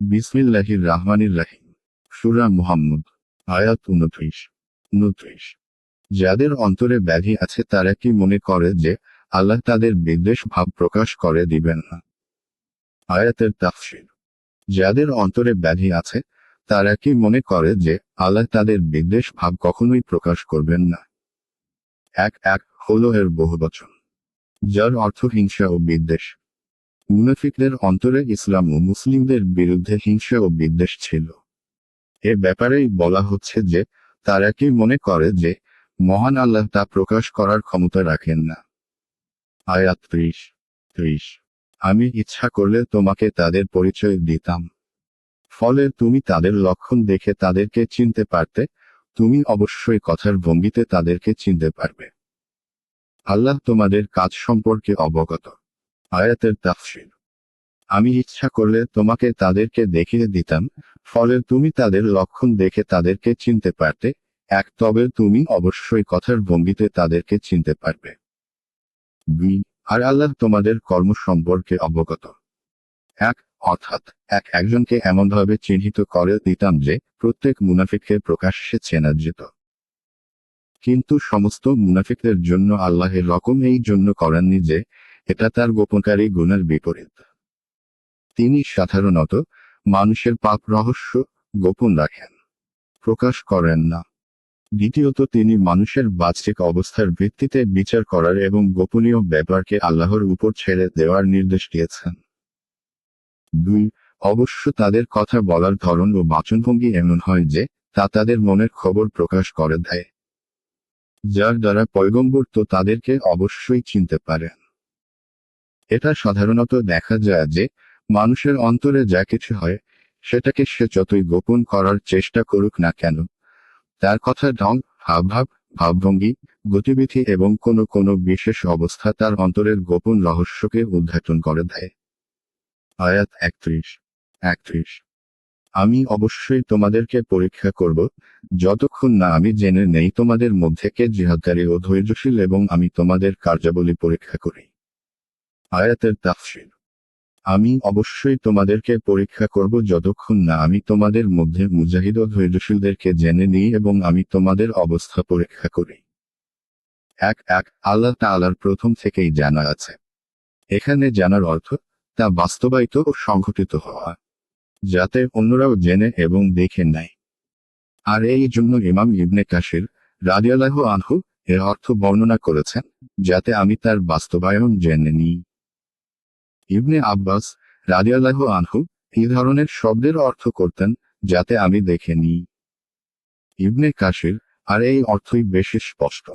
বিসমিল্লাহির রাহমানির রাহিম। সূরা মুহাম্মদ। আয়াত 29। যাদের অন্তরে ব্যাধি আছে তারা কি মনে করে যে আল্লাহ তাদের বিদ্বেষ ভাব প্রকাশ করে দিবেন না? আয়াতের তাফসীর। যাদের অন্তরে ব্যাধি আছে তারা কি মনে করে যে আল্লাহ তাদের বিদ্বেষ ভাব কখনোই প্রকাশ করবেন না? এক হলো এর বহুবচন, যার অর্থ হিংসা ও বিদ্বেষ। মুনাফিকদের অন্তরে ইসলাম ও মুসলিমদের বিরুদ্ধে হিংসা ও বিদ্বেষ ছিল। এ ব্যাপারেই বলা হচ্ছে যে তারা কি মনে করে যে মহান আল্লাহ তা প্রকাশ করার ক্ষমতা রাখেন না? আয়াত 30। আমি ইচ্ছা করলে তোমাকে তাদের পরিচয় দিতাম, ফলে তুমি তাদের লক্ষণ দেখে তাদেরকে চিনতে পারতে। তুমি অবশ্যই কথার ভঙ্গিতে তাদেরকে চিনতে পারবে। আল্লাহ তোমাদের কাজ সম্পর্কে অবগত। আয়াতের তাফসীর। আমি ইচ্ছা করলে তোমাকে তাদেরকে দেখিয়ে দিতাম, ফলে তুমি তাদের লক্ষণ দেখে তাদেরকে চিনতে পারতে। তবে তুমি অবশ্যই কথার ভঙ্গিতে তাদেরকে চিনতে পারবে। আর আল্লাহ তোমাদের কর্ম সম্পর্কে অবগত। অর্থাৎ একজনকে এমনভাবে চিহ্নিত করে দিতাম যে প্রত্যেক মুনাফিককে প্রকাশ্যে চেনা যেত। কিন্তু সমস্ত মুনাফিকদের জন্য আল্লাহ এরকম এই জন্য করেননি যে এটা তার গোপনকারী গুণের বিপরীত। তিনি সাধারণত মানুষের পাপ রহস্য গোপন রাখেন, প্রকাশ করেন না। দ্বিতীয়ত তিনি মানুষের বাহ্যিক অবস্থার ভিত্তিতে বিচার করার এবং গোপনীয় ব্যাপারকে আল্লাহর উপর ছেড়ে দেওয়ার নির্দেশ দিয়েছেন। অবশ্য তাদের কথা বলার ধরন ও বাচনভঙ্গি এমন হয় যে তা তাদের মনের খবর প্রকাশ করে দেয়, যার দ্বারা পয়গম্বর তো তাদেরকে অবশ্যই চিনতে পারেন। এটা সাধারণত দেখা যায় যে মানুষের অন্তরে যা কিছু হয় সেটাকে সে যতই গোপন করার চেষ্টা করুক না কেন, তার কথা, ঢং, হাবভাব, ভাবভঙ্গি, গতিবিধি এবং কোনো কোনো বিশেষ অবস্থা তার অন্তরের গোপন রহস্যকে উদ্ঘাটন করে দেয়। আয়াত 31। আমি অবশ্যই তোমাদেরকে পরীক্ষা করব, যতক্ষণ না আমি জেনে নেই তোমাদের মধ্যে কে জিহাদকারী ও ধৈর্যশীল, এবং আমি তোমাদের কার্যাবলী পরীক্ষা করি। আয়াতের তাফসীর। আমি অবশ্যই তোমাদেরকে পরীক্ষা করব যতক্ষণ না আমি তোমাদের মধ্যে মুজাহিদ ও ধৈর্যশীলদেরকে জেনে নিই এবং আমি তোমাদের অবস্থা পরীক্ষা করি। আল্লাহ তাআলার প্রথম থেকেই জানা আছে। এখানে জানার অর্থ তা বাস্তবায়িত ও সংঘটিত হওয়া, যাতে অন্যরাও জেনে এবং দেখে নেয়। আর এই জন্য ইমাম ইবনে কাসির রাদিয়াল্লাহু আনহু এর অর্থ বর্ণনা করেছেন, যাতে আমি তার বাস্তবায়ন জেনে নিই। ইবনে আব্বাস রাদিয়াল্লাহু আনহু এই ধরনের শব্দের অর্থ করতেন, যাতে আমি দেখে নিই। ইবনে কাসির আর এই অর্থই বেশি স্পষ্ট।